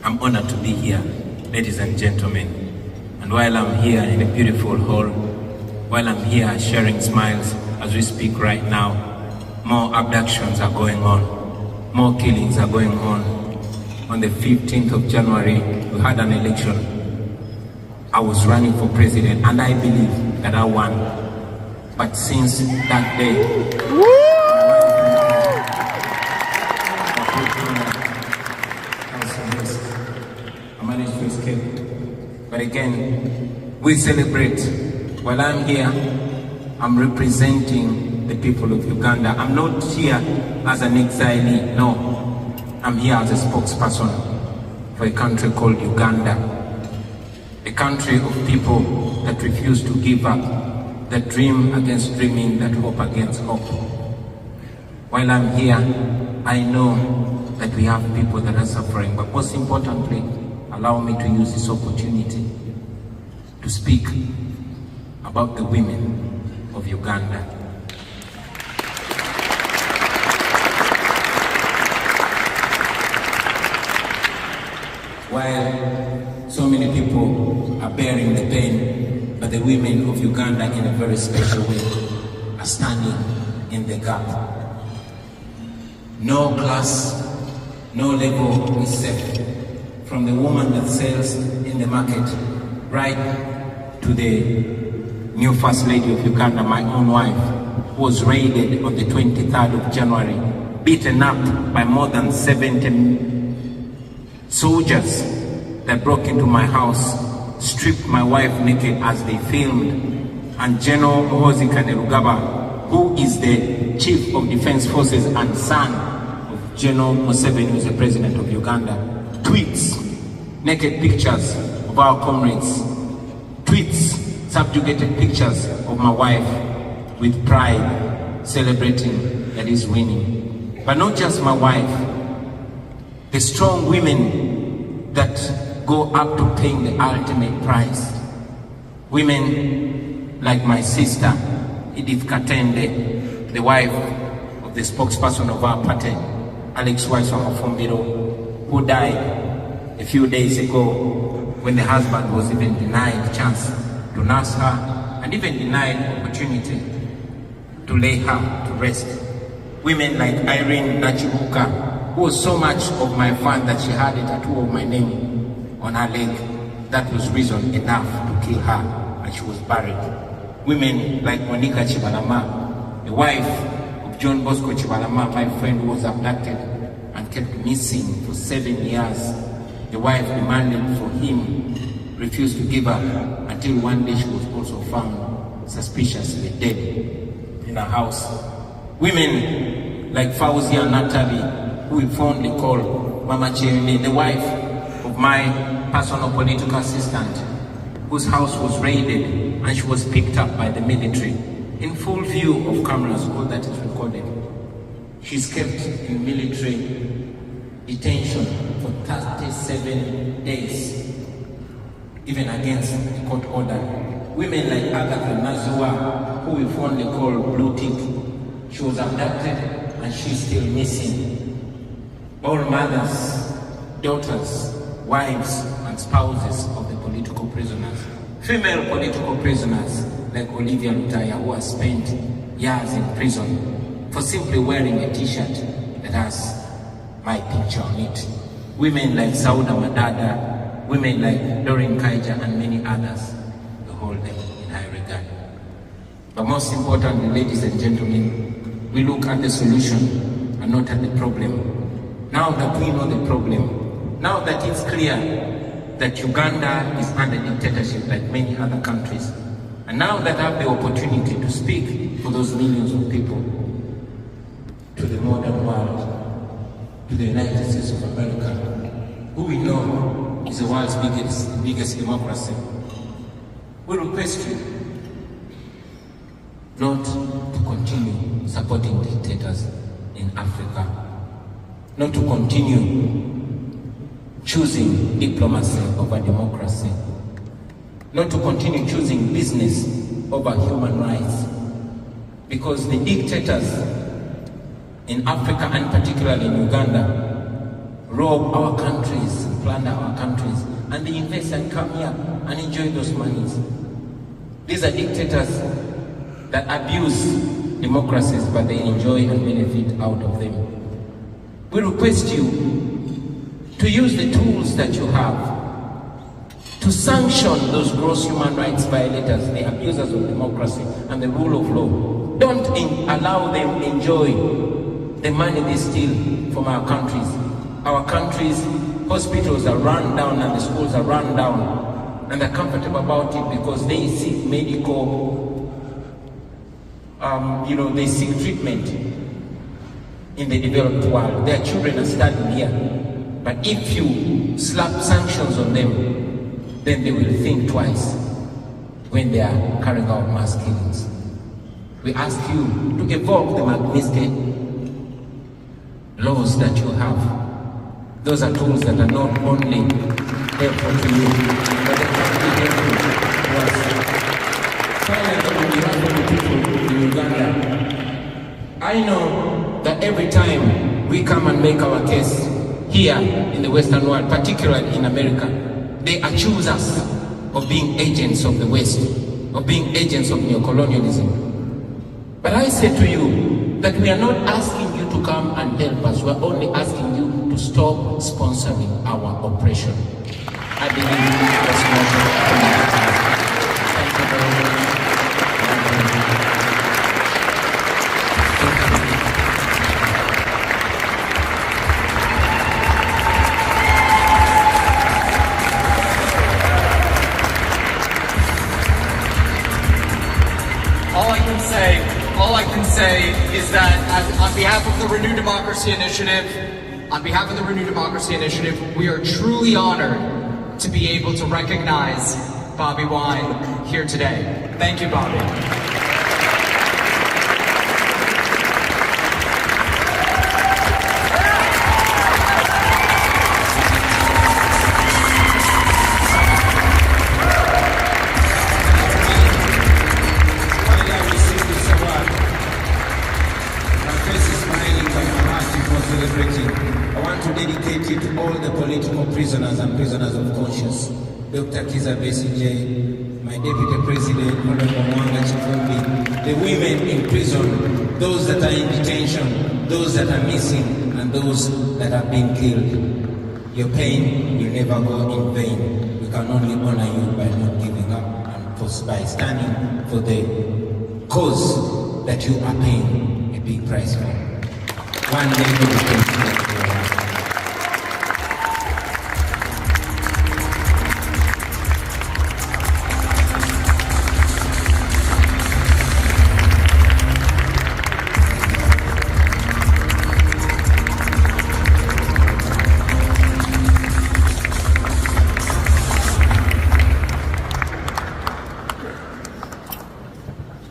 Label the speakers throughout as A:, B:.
A: I'm honored to be here, ladies and gentlemen. And while I'm here in a beautiful hall, while I'm here sharing smiles as we speak right now, more abductions are going on, more killings are going on. On the 15th of January, we had an election. I was running for president and I believe that I won. But since that day, I managed to escape. But again, we celebrate. While I'm here, I'm representing the people of Uganda. I'm not here as an exile, no. I'm here as a spokesperson for a country called Uganda. A country of people that refuse to give up, that dream against dreaming, that hope against hope. While I'm here, I know that we have people that are suffering, but most importantly, allow me to use this opportunity to speak about the women of Uganda. While so many people are bearing the pain, but the women of Uganda in a very special way are standing in the gap. No class, no level is safe. From the woman that sells in the market, right to the new First Lady of Uganda, my own wife, who was raided on the 23rd of January, beaten up by more than 70 soldiers that broke into my house, stripped my wife naked as they filmed. And General Muhoozi Kainerugaba, who is the Chief of Defense Forces and son of General Museveni, who is the President of Uganda, tweets naked pictures of our comrades, tweets subjugated pictures of my wife with pride, celebrating that he's winning. But not just my wife, the strong women that go up to paying the ultimate price. Women like my sister, Edith Katende, the wife of the spokesperson of our party, Alex Waiswa-Mafumbiro, who died a few days ago when the husband was even denied the chance to nurse her and even denied opportunity to lay her to rest. Women like Irene Nachibuka, who was so much of my fan that she had a tattoo of my name on her leg. That was reason enough to kill her, and she was buried. Women like Monica Chibalama, the wife of John Bosco Chibalama, my friend who was abducted and kept missing for 7 years. The wife demanded for him, refused to give up, until one day she was also found suspiciously dead in her house. Women like Fauzia Natali, who we fondly call Mama Cherine, the wife of my personal political assistant, whose house was raided and she was picked up by the military in full view of cameras, all that is recorded. She's kept in military detention for 37 days, even against the court order. Women like Agatha Nazua, who we fondly call Blue Tick, she was abducted and she's still missing. All mothers, daughters, wives and spouses of the political prisoners. Female political prisoners like Olivia Lutaya, who has spent years in prison for simply wearing a t-shirt that has my picture on it. Women like Sauda Madada, women like Doreen Kaija and many others, we hold them in high regard. But most importantly, ladies and gentlemen, we look at the solution and not at the problem. Now that we know the problem, now that it's clear that Uganda is under dictatorship like many other countries, and now that I have the opportunity to speak for those millions of people, to the modern world, to the United States of America, who we know is the world's biggest democracy, we request you not to continue supporting dictators in Africa, not to continue choosing diplomacy over democracy, not to continue choosing business over human rights, because the dictators in Africa and particularly in Uganda rob our countries plunder our countries, and they invest and come here and enjoy those monies. These are dictators that abuse democracies, but they enjoy and benefit out of them. We request you to use the tools that you have to sanction those gross human rights violators, the abusers of democracy and the rule of law. Don't allow them enjoy the money they steal from our countries. Our countries' hospitals are run down and the schools are run down, and they're comfortable about it because they seek medical, they seek treatment in the developed world. Their children are studying here. But if you slap sanctions on them, then they will think twice when they are carrying out mass killings. We ask you to evoke the Magnitsky laws that you have. Those are tools that are not only helpful to you, but they can be helpful to us. Finally, on behalf of the people in Uganda, I know that every time we come and make our case here in the Western world, particularly in America, they accuse us of being agents of the West, of being agents of neocolonialism. But I say to you that we are not asking you to come and help us. We are only asking you to stop sponsoring our oppression. I believe that's not. Thank you very much.
B: All I can say is that on behalf of the Renew Democracy Initiative, we are truly honored to be able to recognize Bobi Wine here today. Thank you, Bobi.
A: I want to dedicate it to all the political prisoners and prisoners of conscience. Dr. Kiza Besigye, my Deputy President, Honorable Mwanga Chifumbi, the women in prison, those that are in detention, those that are missing, and those that have been killed. Your pain will never go in vain. We can only honor you by not giving up and by standing for the cause that you are paying a big price for. One day we will continue.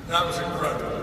C: That was incredible.